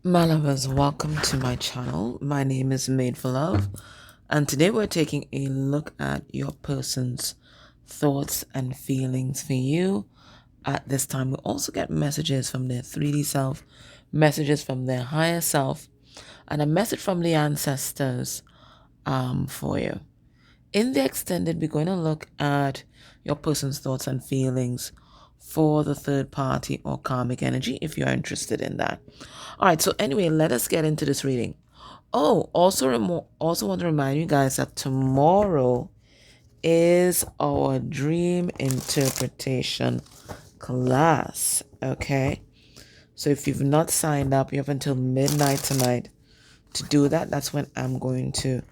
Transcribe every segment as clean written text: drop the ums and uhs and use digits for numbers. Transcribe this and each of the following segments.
My lovers, welcome to my channel. My name is Made for Love, and today we're taking a look at your person's thoughts and feelings for you at this time. We also get messages from their 3D self, messages from their higher self, and a message from the ancestors for you. In the extended, we're going to look at your person's thoughts and feelings for the third party or karmic energy if you're interested in that. All right, so anyway, let us get into this reading. Oh, also want to remind you guys that tomorrow is our dream interpretation class, okay? So if you've not signed up, you have until midnight tonight to do that. That's when I'm going to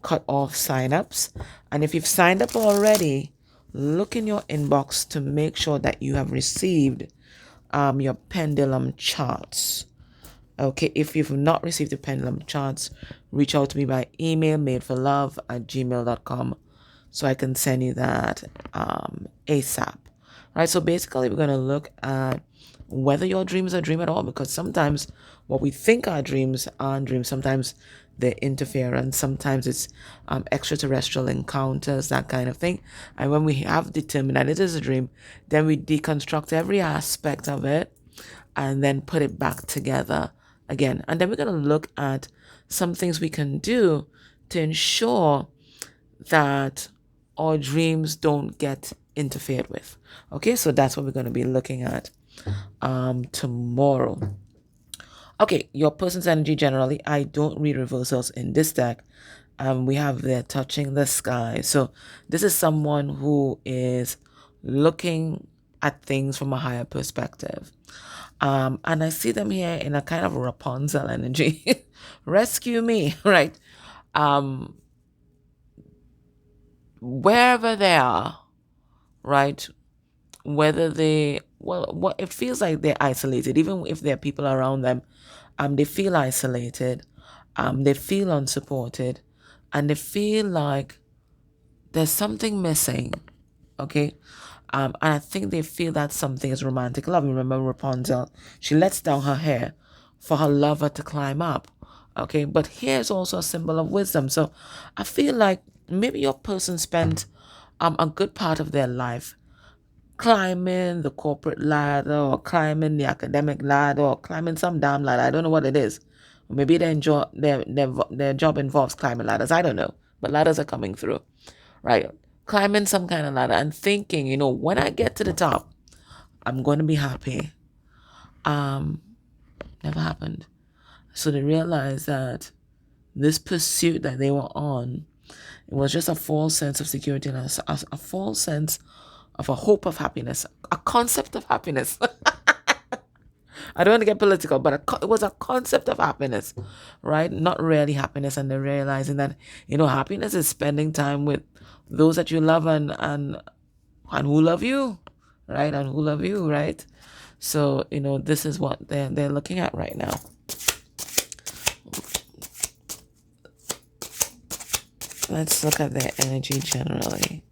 cut off sign-ups. And if you've signed up already, look in your inbox to make sure that you have received your pendulum charts. Okay, if you've not received the pendulum charts, reach out to me by email, madeforlove@gmail.com, so I can send you that ASAP. Right, so basically we're going to look at whether your dreams are dream at all, because sometimes what we think are dreams aren't dreams. Sometimes they interfere, and sometimes it's extraterrestrial encounters, that kind of thing. And when we have determined that it is a dream, then we deconstruct every aspect of it and then put it back together again. And then we're going to look at some things we can do to ensure that our dreams don't get interfered with. Okay, so that's what we're going to be looking at tomorrow. Okay, your person's energy generally. I don't read reversals in this deck. We have there touching the sky. So this is someone who is looking at things from a higher perspective. And I see them here in a kind of Rapunzel energy. Rescue me, right? Wherever they are, right? Whether they, well, what it feels like they're isolated, even if there are people around them, they feel isolated, they feel unsupported, and they feel like there's something missing, okay? And I think they feel that something is romantic love. Remember Rapunzel, she lets down her hair for her lover to climb up, okay? But here's also a symbol of wisdom. So I feel like maybe your person spent a good part of their life climbing the corporate ladder, or climbing the academic ladder, or climbing some damn ladder. I don't know what it is. Maybe their job involves climbing ladders. I don't know. But ladders are coming through, right? Climbing some kind of ladder and thinking, when I get to the top, I'm going to be happy. Never happened. So they realized that this pursuit that they were on, it was just a false sense of security and a false sense of a hope of happiness, a concept of happiness. I don't want to get political, but it was a concept of happiness, right? Not really happiness. And they're realizing that, happiness is spending time with those that you love and who love you, right? And who love you, right? So, this is what they're looking at right now. Let's look at their energy generally.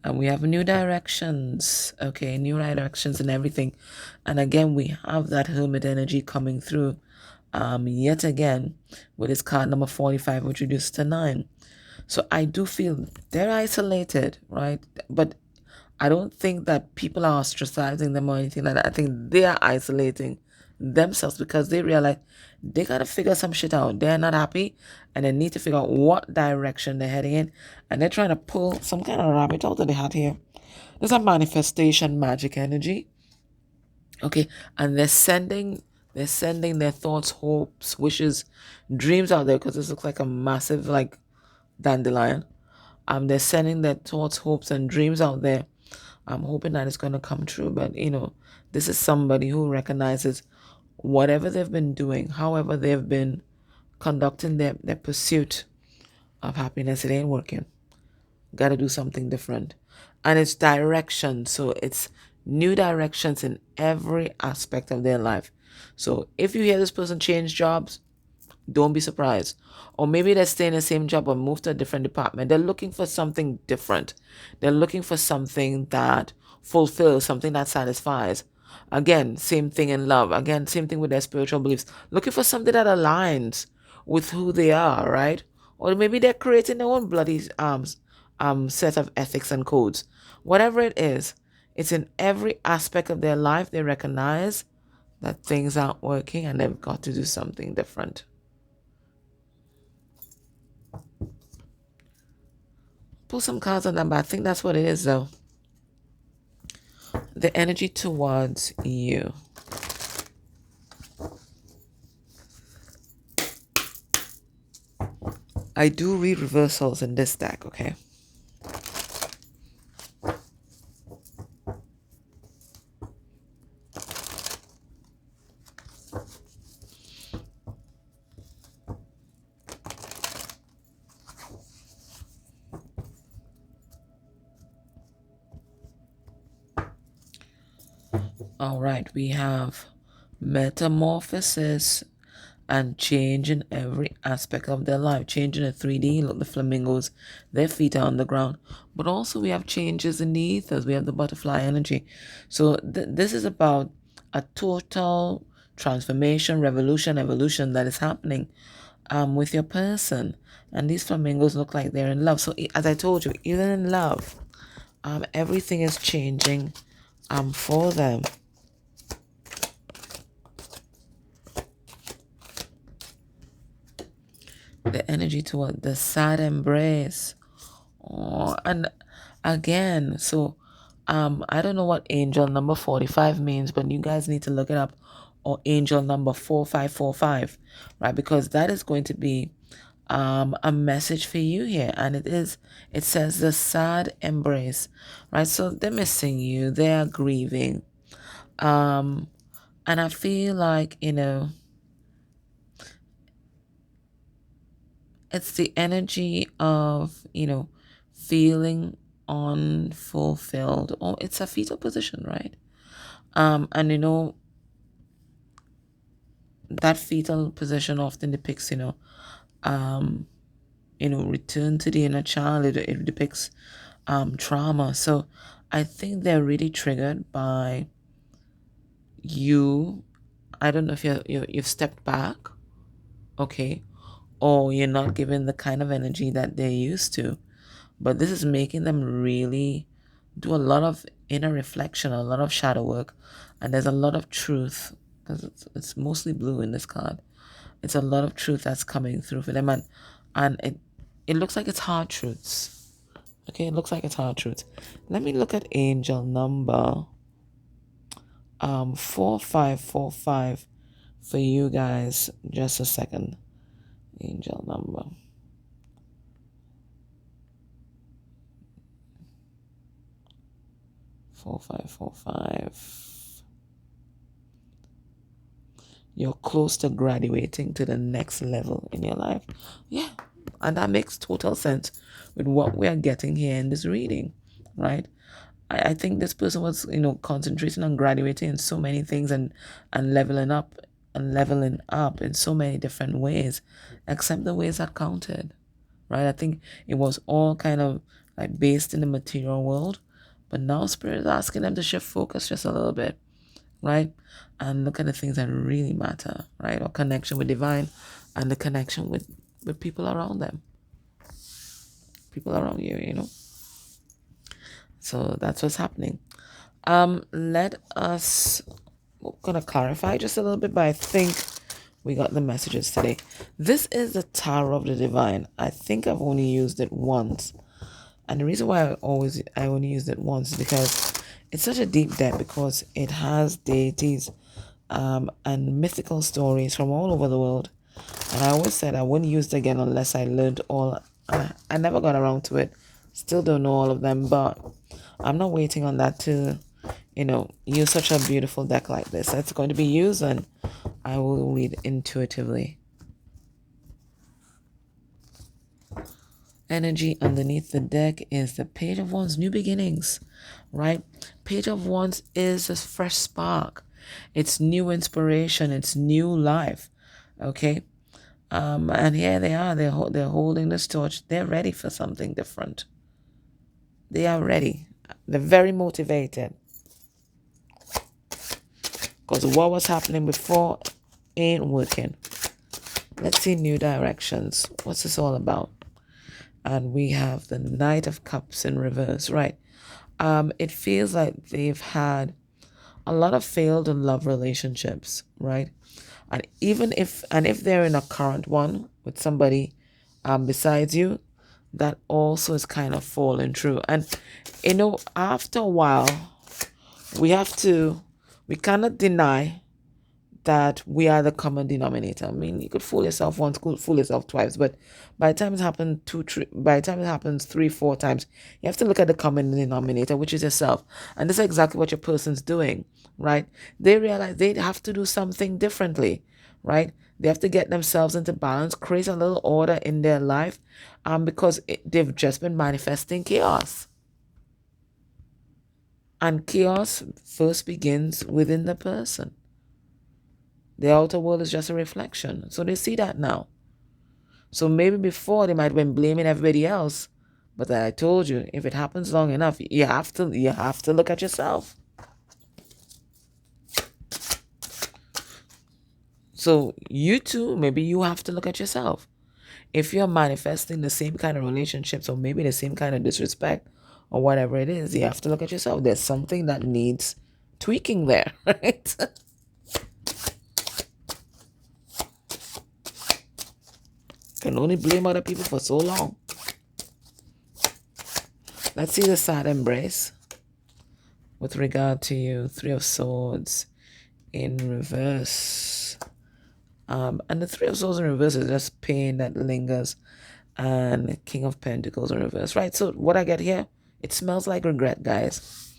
And we have new directions, okay, new directions and everything. And again, we have that hermit energy coming through yet again with this card number 45, which reduced to 9. So I do feel they're isolated, right? But I don't think that people are ostracizing them or anything like that. I think they are isolating themselves because they realize they got to figure some shit out. They're not happy and they need to figure out what direction they're heading in. And they're trying to pull some kind of rabbit out of the hat here. There's a manifestation magic energy. Okay. And they're sending their thoughts, hopes, wishes, dreams out there, because this looks like a massive like dandelion. They're sending their thoughts, hopes, and dreams out there. I'm hoping that it's going to come true. But, this is somebody who recognizes whatever they've been doing, however they've been conducting their pursuit of happiness, it ain't working. Got to do something different. And it's direction. So it's new directions in every aspect of their life. So if you hear this person change jobs, Don't be surprised. Or maybe they stay in the same job or move to a different department. They're looking for something different. They're looking for something that fulfills, something that satisfies. Again, same thing in love. Again, same thing with their spiritual beliefs. Looking for something that aligns with who they are, right? Or maybe they're creating their own bloody set of ethics and codes. Whatever it is, it's in every aspect of their life they recognize that things aren't working and they've got to do something different. Pull some cards on that, but I think that's what it is, though. The energy towards you. I do read reversals in this deck, okay? All right, we have metamorphosis and change in every aspect of their life. Change in the 3D, look, the flamingos, their feet are on the ground. But also we have changes in the ethers. We have the butterfly energy. So this is about a total transformation, revolution, evolution that is happening with your person. And these flamingos look like they're in love. So as I told you, even in love, everything is changing for them. The energy toward the sad embrace. Oh, and again, so I don't know what angel number 45 means, but you guys need to look it up, or angel number 4545, right? Because that is going to be a message for you here, and it says the sad embrace, right? So they're missing you, they are grieving, and I feel like, it's the energy of, feeling unfulfilled, or it's a fetal position, right? And that fetal position often depicts, return to the inner child. It depicts trauma. So I think they're really triggered by you. I don't know if you've stepped back, okay, or you're not given the kind of energy that they're used to. But this is making them really do a lot of inner reflection, a lot of shadow work, and there's a lot of truth, because it's mostly blue in this card. It's a lot of truth that's coming through for them, and it looks like it's hard truths. Okay, it looks like it's hard truths. Let me look at angel number 4545 for you guys. Just a second. Angel number 4545. You're close to graduating to the next level in your life. Yeah, and that makes total sense with what we are getting here in this reading, right? I think this person was, concentrating on graduating in so many things, and leveling up in so many different ways, except the ways that counted, right? I think it was all kind of like based in the material world, but now Spirit is asking them to shift focus just a little bit, right? And look at the things that really matter, right? Or connection with divine, and the connection with people around them, people around you, So that's what's happening. Let us, we're gonna clarify just a little bit, but I think we got the messages today. This is the Tower of the Divine. I think I've only used it once. And the reason why I only used it once is because it's such a deep deck, because it has deities and mythical stories from all over the world. And I always said I wouldn't use it again unless I learned all. I never got around to it. Still don't know all of them, but I'm not waiting on that to, use such a beautiful deck like this. It's going to be used, and I will read intuitively. Energy underneath the deck is the Page of Wands, new beginnings, right? Page of Wands is a fresh spark. It's new inspiration. It's new life, okay? And here they are. They're holding this torch. They're ready for something different. They are ready. They're very motivated. Because what was happening before ain't working. Let's see new directions. What's this all about? And we have the Knight of Cups in reverse, right? It feels like they've had a lot of failed love relationships, right? And if they're in a current one with somebody besides you, that also is kind of falling through. And after a while, we cannot deny that we are the common denominator. I mean, you could fool yourself once, could fool yourself twice, but by the time it happens by the time it happens 3-4 times, you have to look at the common denominator, which is yourself. And this is exactly what your person's doing, right? They realize they have to do something differently, right? They have to get themselves into balance, create a little order in their life, because they've just been manifesting chaos. And chaos first begins within the person. The outer world is just a reflection. So they see that now. So maybe before they might have been blaming everybody else. But I told you, if it happens long enough, you have to look at yourself. So you too, maybe you have to look at yourself. If you're manifesting the same kind of relationships or maybe the same kind of disrespect or whatever it is, you have to look at yourself. There's something that needs tweaking there, right? Can only blame other people for so long. Let's see the sad embrace with regard to you. 3 of Swords in reverse. And the 3 of Swords in reverse is just pain that lingers. And King of Pentacles in reverse, right? So what I get here, it smells like regret, guys.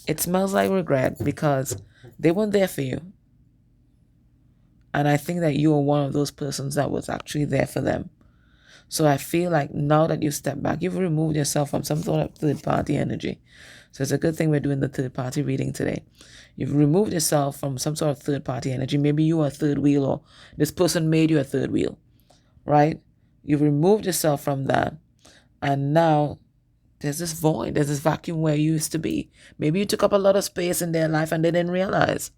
It smells like regret because they weren't there for you. And I think that you were one of those persons that was actually there for them. So I feel like now that you step back, you've removed yourself from some sort of third-party energy. So it's a good thing we're doing the third-party reading today. You've removed yourself from some sort of third-party energy. Maybe you are a third wheel or this person made you a third wheel, right? You've removed yourself from that. And now there's this void, there's this vacuum where you used to be. Maybe you took up a lot of space in their life and they didn't realize.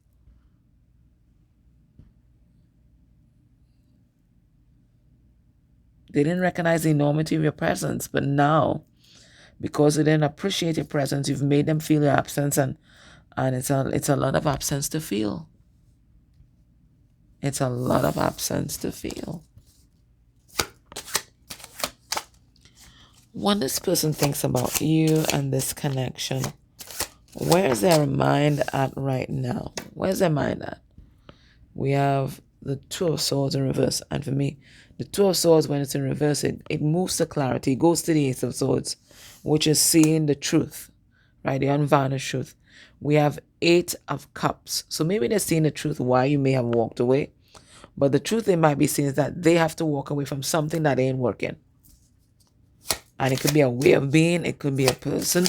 They didn't recognize the enormity of your presence, but now, because they didn't appreciate your presence, you've made them feel your absence, and it's a lot of absence to feel. It's a lot of absence to feel. When this person thinks about you and this connection, where's their mind at right now? Where's their mind at? We have the 2 of Swords in reverse. And for me, the 2 of Swords, when it's in reverse, it moves to clarity. It goes to the Ace of Swords, which is seeing the truth, right? The unvarnished truth. We have 8 of Cups. So maybe they're seeing the truth why you may have walked away. But the truth they might be seeing is that they have to walk away from something that ain't working. And it could be a way of being. It could be a person.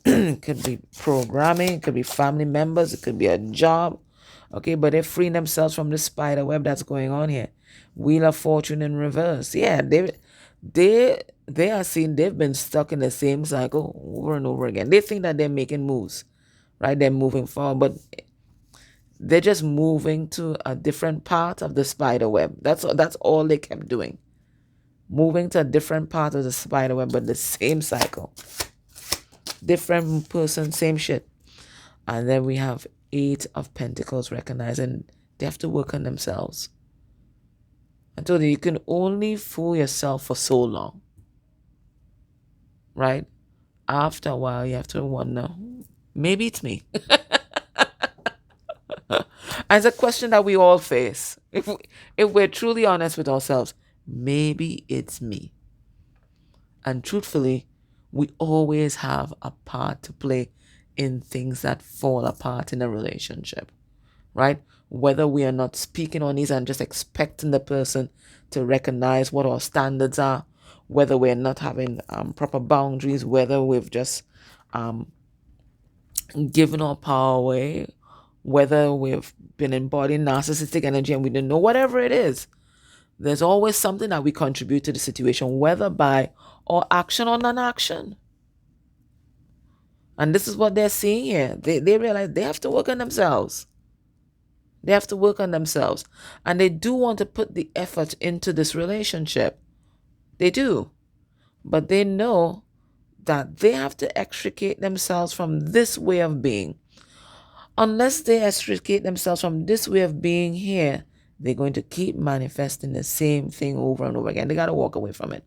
It could be programming. It could be family members. It could be a job. Okay, but they're freeing themselves from the spider web that's going on here. Wheel of Fortune in reverse. Yeah, they are seeing they've been stuck in the same cycle over and over again. They think that they're making moves, right? They're moving forward, but they're just moving to a different part of the spider web. That's all they kept doing. Moving to a different part of the spider web, but the same cycle. Different person, same shit. And then we have 8 of Pentacles, recognizing they have to work on themselves. I told you can only fool yourself for so long. Right? After a while, you have to wonder, maybe it's me. And it's a question that we all face. If we're truly honest with ourselves, maybe it's me. And truthfully, we always have a part to play in things that fall apart in a relationship, right? Whether we are not speaking on these and just expecting the person to recognize what our standards are, whether we're not having proper boundaries, whether we've just given our power away, whether we've been embodying narcissistic energy and we didn't know, whatever it is. There's always something that we contribute to the situation, whether by or action or non-action. And this is what they're seeing here. They realize they have to work on themselves. They have to work on themselves. And they do want to put the effort into this relationship. They do. But they know that they have to extricate themselves from this way of being. Unless they extricate themselves from this way of being here, they're going to keep manifesting the same thing over and over again. They got to walk away from it.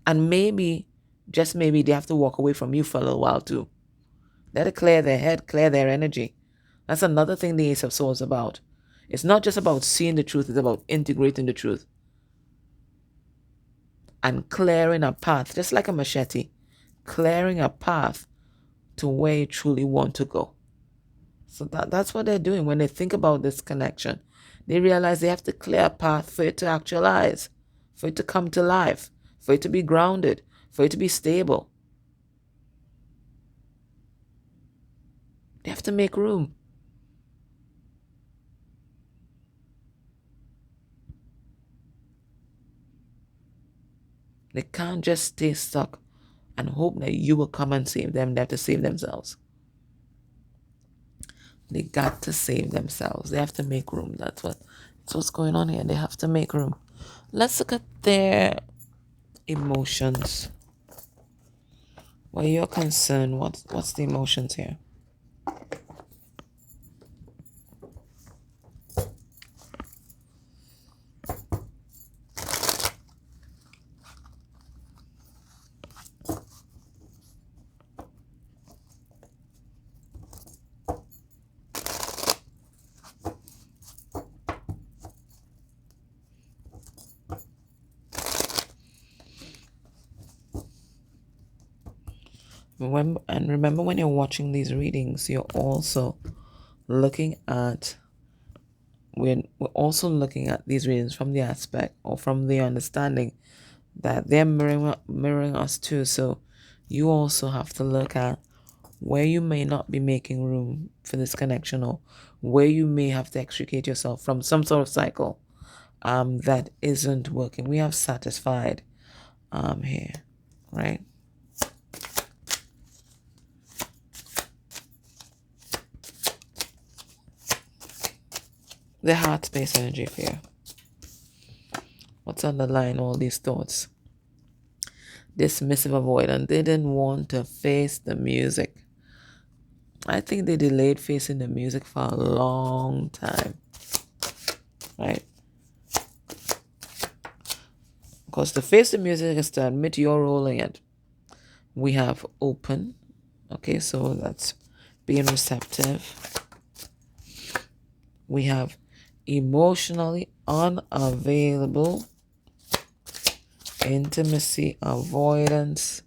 And maybe, just maybe, they have to walk away from you for a little while too. Let it clear their head, clear their energy. That's another thing the Ace of Swords is about. It's not just about seeing the truth, it's about integrating the truth. And clearing a path, just like a machete, clearing a path to where you truly want to go. So that's what they're doing when they think about this connection. They realize they have to clear a path for it to actualize, for it to come to life, for it to be grounded, for it to be stable. They have to make room. They can't just stay stuck and hope that you will come and save them. They have to save themselves. They got to save themselves. They have to make room. That's what's going on here. They have to make room. Let's look at their emotions. Where you're concerned, what's the emotions here? Remember when you're watching these readings, you're also looking at we're also looking at these readings from the aspect or from the understanding that they're mirroring us too. So you also have to look at where you may not be making room for this connection, or where you may have to extricate yourself from some sort of cycle that isn't working. We have satisfied here, right? The heart space energy here. What's underlying all these thoughts? Dismissive avoidant. They didn't want to face the music. I think they delayed facing the music for a long time. Right? Because to face the music is to admit you're rolling it. We have open. Okay, so that's being receptive. We have emotionally unavailable, intimacy avoidance,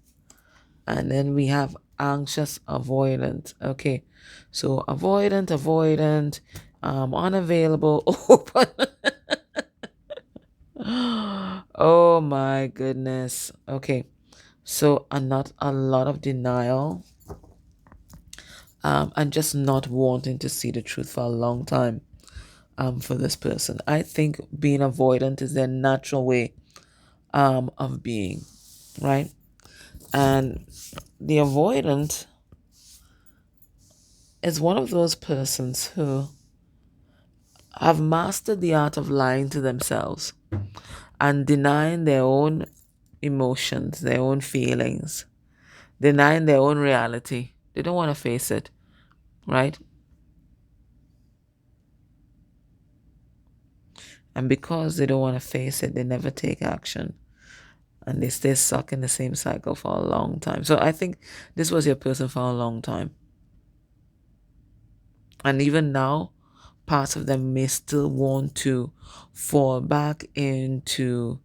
and then we have anxious avoidant. Okay, so avoidant, unavailable, open. Oh my goodness. Okay, so not a lot of denial, and just not wanting to see the truth for a long time. For this person, I think being avoidant is their natural way of being, right? And the avoidant is one of those persons who have mastered the art of lying to themselves and denying their own emotions, their own feelings, denying their own reality. They don't want to face it, right? And because they don't want to face it, they never take action. And they stay stuck in the same cycle for a long time. So I think this was your person for a long time. And even now, parts of them may still want to fall back into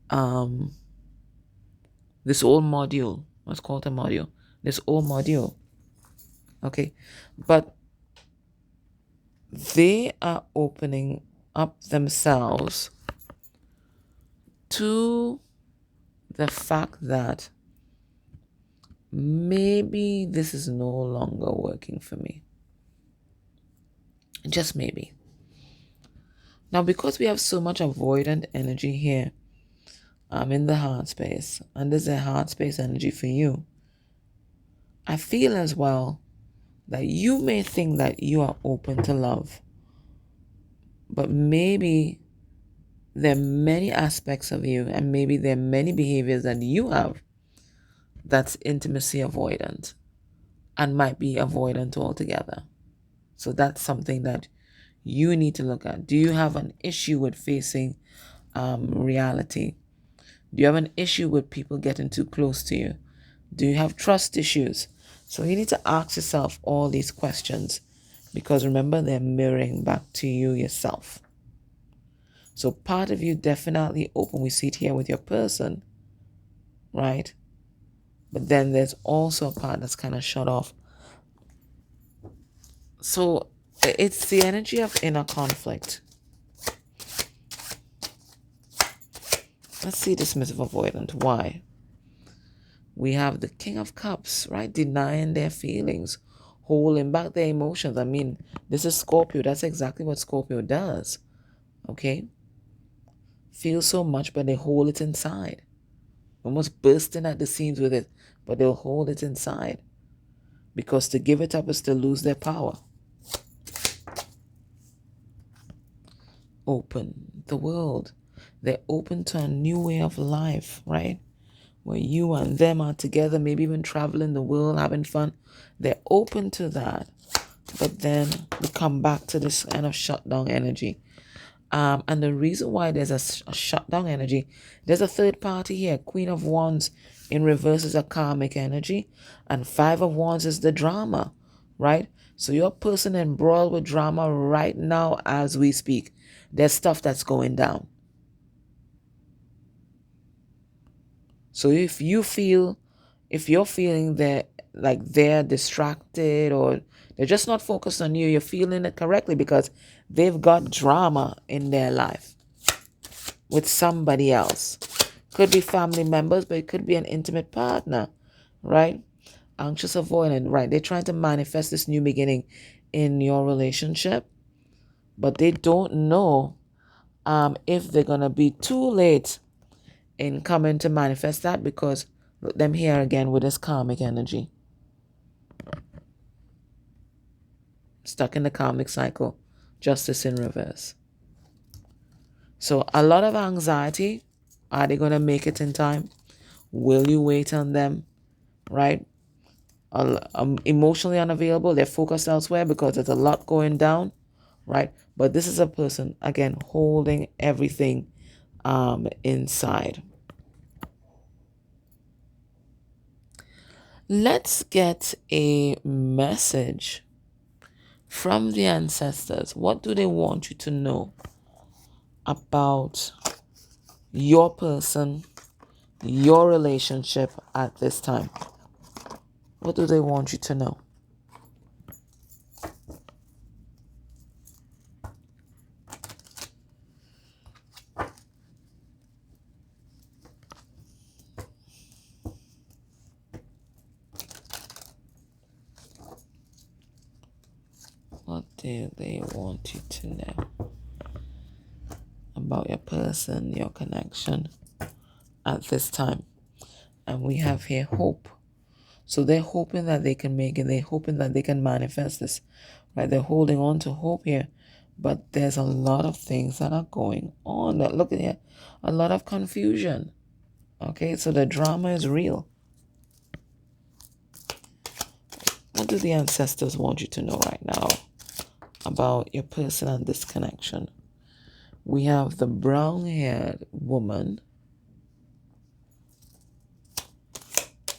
this old module. Let's call it a module. This old module. Okay. But they are opening up themselves to the fact that maybe this is no longer working for me. Just maybe. Now, because we have so much avoidant energy here, in the heart space, and there's a heart space energy for you, I feel as well that you may think that you are open to love, but maybe there are many aspects of you, and maybe there are many behaviors that you have that's intimacy avoidant and might be avoidant altogether. So that's something that you need to look at. Do you have an issue with facing reality? Do you have an issue with people getting too close to you? Do you have trust issues? So you need to ask yourself all these questions, because remember, they're mirroring back to you yourself. So part of you definitely open. We see it here with your person, right? But then there's also a part that's kind of shut off. So it's the energy of inner conflict. Let's see dismissive avoidant. Why? We have the King of Cups, right? Denying their feelings, holding back their emotions. I mean, this is Scorpio. That's exactly what Scorpio does. Okay? Feel so much, but they hold it inside. Almost bursting at the seams with it, but they'll hold it inside. Because to give it up is to lose their power. Open the world. They're open to a new way of life, right? Where you and them are together, maybe even traveling the world, having fun. They're open to that. But then we come back to this kind of shutdown energy. And the reason why there's a shutdown energy, there's a third party here. Queen of Wands in reverse is a karmic energy. And Five of Wands is the drama, right? So your person embroiled with drama right now as we speak. There's stuff that's going down. So if you're feeling that like they're distracted or they're just not focused on you, you're feeling it correctly, because they've got drama in their life with somebody else. Could be family members, but it could be an intimate partner, right? Anxious avoidant, right? They're trying to manifest this new beginning in your relationship, but they don't know if they're going to be too late in coming to manifest that, because look them here again with this karmic energy. Stuck in the karmic cycle. Justice in reverse. So a lot of anxiety. Are they going to make it in time? Will you wait on them? Right? Emotionally unavailable. They're focused elsewhere because there's a lot going down. Right? But this is a person, again, holding everything inside. Let's get a message from the ancestors. What do they want you to know about your person, your relationship at this time? What do they want you to know? What do they want you to know about your person, your connection at this time? And we have here hope. So they're hoping that they can make it. They're hoping that they can manifest this. Right? They're holding on to hope here. But there's a lot of things that are going on. Look at here. A lot of confusion. Okay, so the drama is real. What do the ancestors want you to know right now about your person and this connection? We have the brown-haired woman.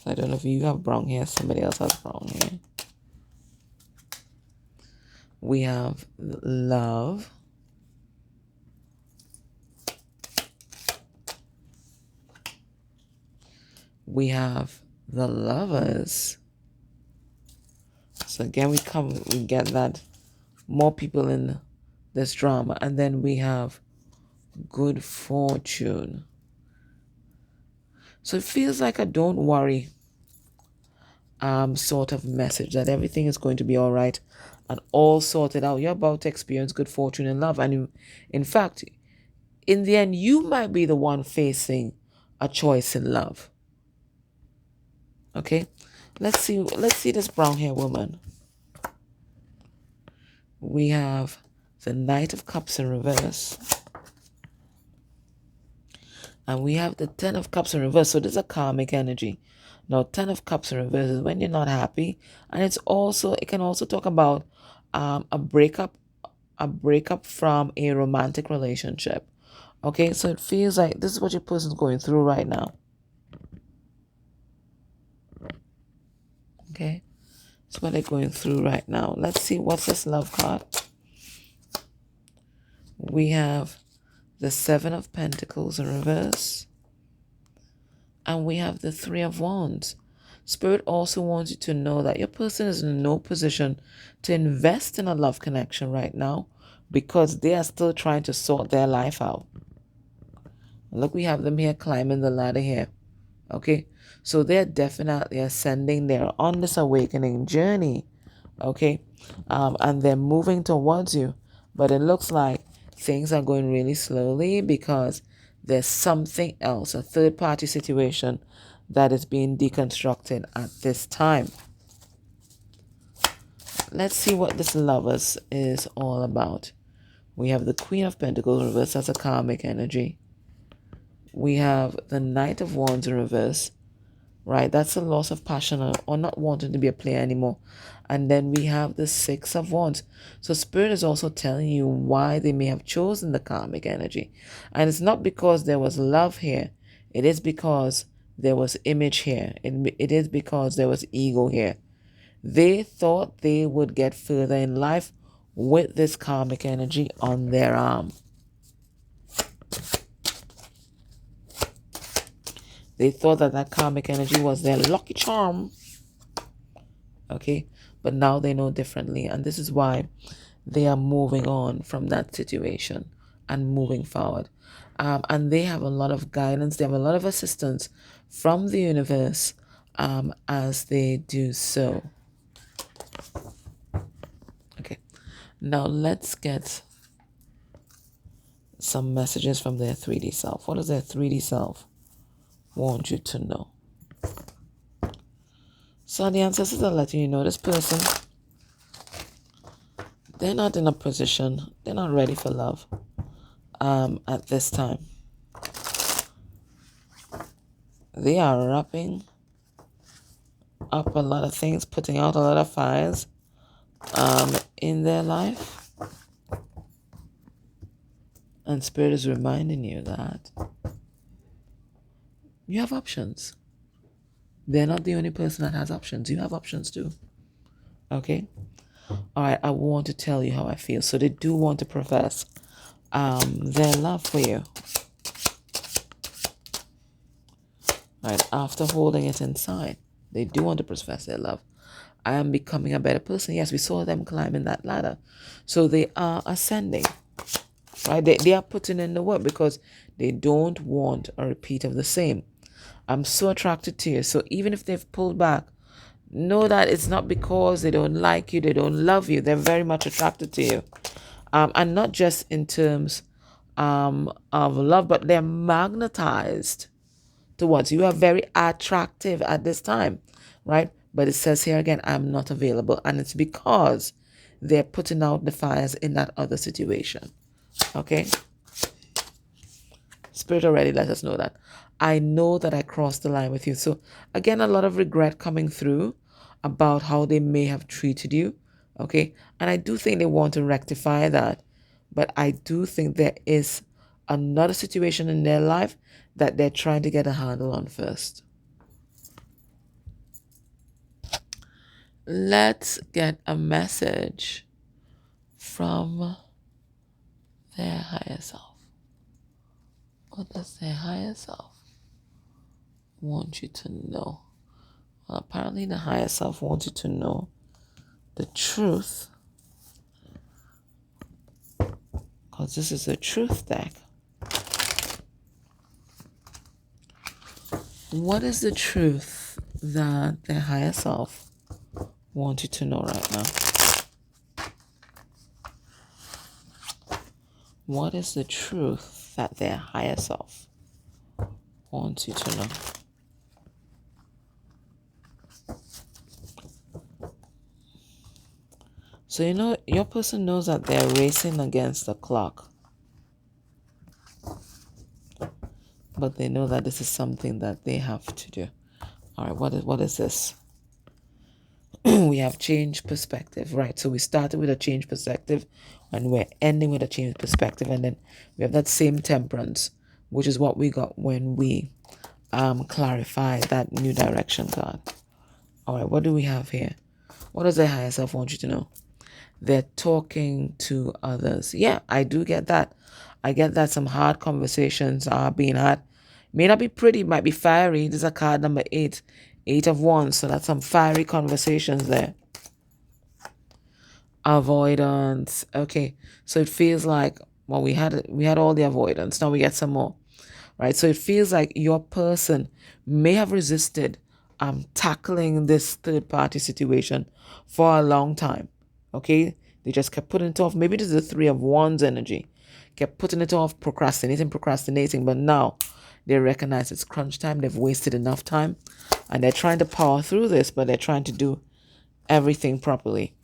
I don't know if you have brown hair, somebody else has brown hair. We have love. We have the lovers. So again, we get that more people in this drama. And then we have good fortune. So it feels like a don't worry sort of message, that everything is going to be all right. and all sorted out. You're about to experience good fortune in love. And in fact, in the end, you might be the one facing a choice in love. Okay? Let's see this brown hair woman. We have the Knight of Cups in reverse. And we have the Ten of Cups in reverse. So this is a karmic energy. Now, Ten of Cups in reverse is when you're not happy. And it can also talk about a breakup from a romantic relationship. Okay, so it feels like this is what your person's going through right now. Okay, that's what they're going through right now. Let's see, what's this love card? We have the Seven of Pentacles in reverse. And we have the Three of Wands. Spirit also wants you to know that your person is in no position to invest in a love connection right now because they are still trying to sort their life out. Look, we have them here climbing the ladder here. Okay, so they're definitely ascending. They're on this awakening journey. Okay, and they're moving towards you. But it looks like things are going really slowly because there's something else, a third-party situation that is being deconstructed at this time. Let's see what this Lovers is all about. We have the Queen of Pentacles in reverse. That's a karmic energy. We have the Knight of Wands in reverse. Right, that's a loss of passion or not wanting to be a player anymore. And then we have the Six of Wands. So Spirit is also telling you why they may have chosen the karmic energy. And it's not because there was love here. It is because there was image here. It is because there was ego here. They thought they would get further in life with this karmic energy on their arm. They thought that karmic energy was their lucky charm. Okay, but now they know differently. And this is why they are moving on from that situation and moving forward. And they have a lot of guidance. They have a lot of assistance from the universe as they do so. Okay, now let's get some messages from their 3D self. What does their 3D self want you to know? So the ancestors are letting you know this person, they're not in a position, they're not ready for love at this time. They are wrapping up a lot of things, putting out a lot of fires in their life. And Spirit is reminding you that you have options. They're not the only person that has options. You have options too. Okay? All right, I want to tell you how I feel. So they do want to profess their love for you. All right, after holding it inside, they do want to profess their love. I am becoming a better person. Yes, we saw them climbing that ladder. So they are ascending. Right? They are putting in the work because they don't want a repeat of the same. I'm so attracted to you. So even if they've pulled back, know that it's not because they don't like you, they don't love you. They're very much attracted to you. And not just in terms of love, but they're magnetized towards you. You are very attractive at this time, right? But it says here again, I'm not available. And it's because they're putting out the fires in that other situation. Okay? Spirit already let us know that. I know that I crossed the line with you. So again, a lot of regret coming through about how they may have treated you. Okay? And I do think they want to rectify that. But I do think there is another situation in their life that they're trying to get a handle on first. Let's get a message from their higher self. What does their higher self want you to know? Well, apparently the higher self wants you to know the truth, because this is a truth deck. What is the truth that their higher self wants you to know right now? What is the truth that their higher self wants you to know? So your person knows that they're racing against the clock, but they know that this is something that they have to do. All right, what is this? We have change perspective, right? So we started with a change perspective and we're ending with a change perspective, and then we have that same temperance, which is what we got when we clarify that new direction card. All right, what do we have here? What does the higher self want you to know? They're talking to others. Yeah, I do get that. I get that some hard conversations are being had. May not be pretty, might be fiery. This is a card number 8. 8 of Wands. So that's some fiery conversations there. Avoidance. Okay. So it feels like, well, we had all the avoidance. Now we get some more. Right? So it feels like your person may have resisted tackling this third party situation for a long time. Okay? They just kept putting it off. Maybe this is the 3 of Wands energy. Kept putting it off, procrastinating, but now they recognize it's crunch time. They've wasted enough time and they're trying to power through this, but they're trying to do everything properly.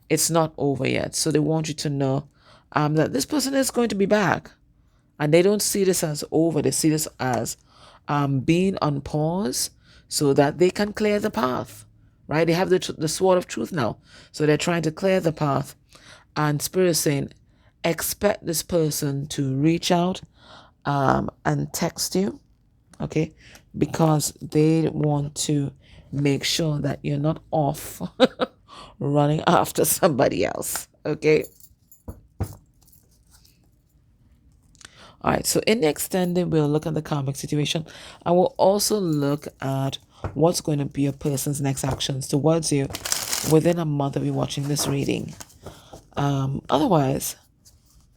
It's not over yet. So they want you to know that this person is going to be back. And they don't see this as over. They see this as being on pause so that they can clear the path, right? They have the sword of truth now. So they're trying to clear the path. And Spirit is saying, expect this person to reach out and text you, okay? Because they want to make sure that you're not off running after somebody else, okay? All right, so in the extended, we'll look at the karmic situation. I will also look at what's going to be a person's next actions towards you within a month of you watching this reading. Otherwise,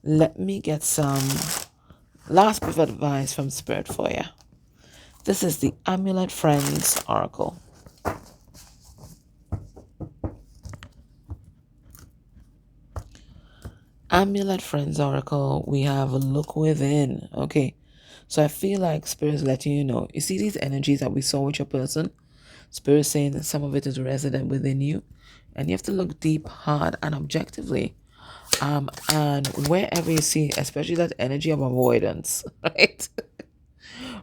let me get some last bit of advice from Spirit for you. This is the Amulet Friends Oracle. Amulet Friends Oracle, we have a look within. Okay, so I feel like Spirit is letting you know. You see these energies that we saw with your person? Spirit is saying that some of it is resident within you, and you have to look deep, hard, and objectively. And wherever you see, especially that energy of avoidance, right?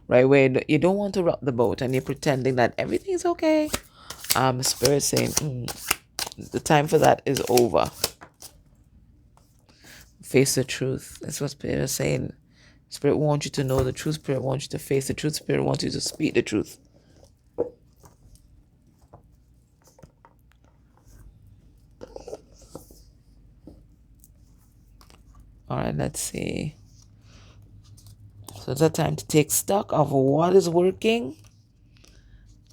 Right, where you don't want to rock the boat and you're pretending that everything's okay. Spirit saying, the time for that is over. Face the truth. That's what Spirit is saying. Spirit wants you to know the truth. Spirit wants you to face the truth. Spirit wants you to speak the truth. All right, let's see. So it's a time to take stock of what is working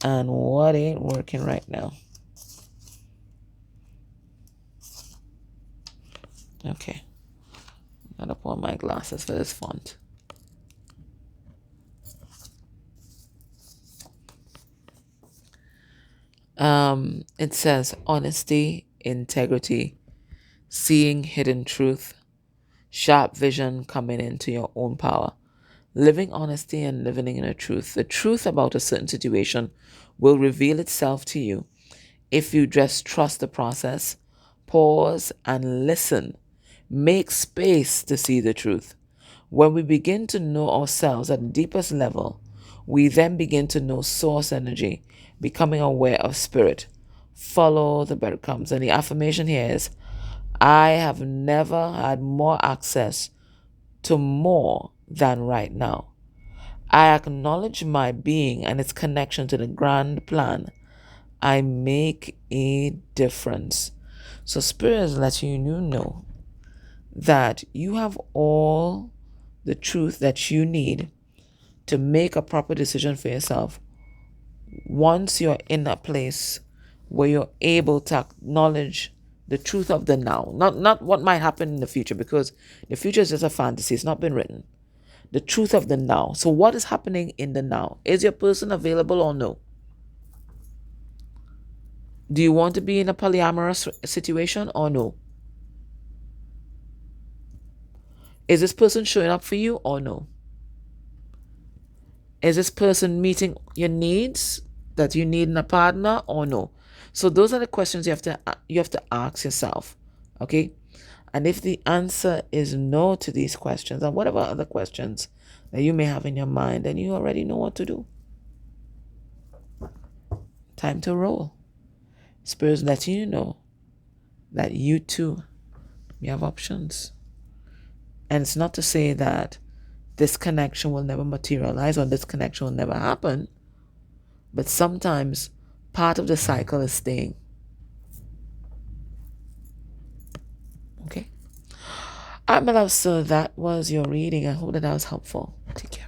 and what ain't working right now. Okay. I'm gonna put on my glasses for this font. It says honesty, integrity, seeing hidden truth, sharp vision coming into your own power, living honesty and living in a truth. The truth about a certain situation will reveal itself to you if you just trust the process, pause and listen. Make space to see the truth. When we begin to know ourselves at the deepest level, we then begin to know source energy, becoming aware of spirit. Follow the breadcrumbs. And the affirmation here is, I have never had more access to more than right now. I acknowledge my being and its connection to the grand plan. I make a difference. So Spirit is letting you know that you have all the truth that you need to make a proper decision for yourself once you're in a place where you're able to acknowledge the truth of the now, not what might happen in the future, because the future is just a fantasy. It's not been written. The truth of the now. So what is happening in the now? Is your person available or no? Do you want to be in a polyamorous situation or no? Is this person showing up for you or no? Is this person meeting your needs that you need in a partner or no? So those are the questions you have to ask yourself. Okay? And if the answer is no to these questions, and whatever other questions that you may have in your mind, then you already know what to do. Time to roll. Spirit's letting you know that you too, you have options. And it's not to say that this connection will never materialize or this connection will never happen, but sometimes part of the cycle is staying. Okay? All right, my love, so that was your reading. I hope that was helpful. Take care.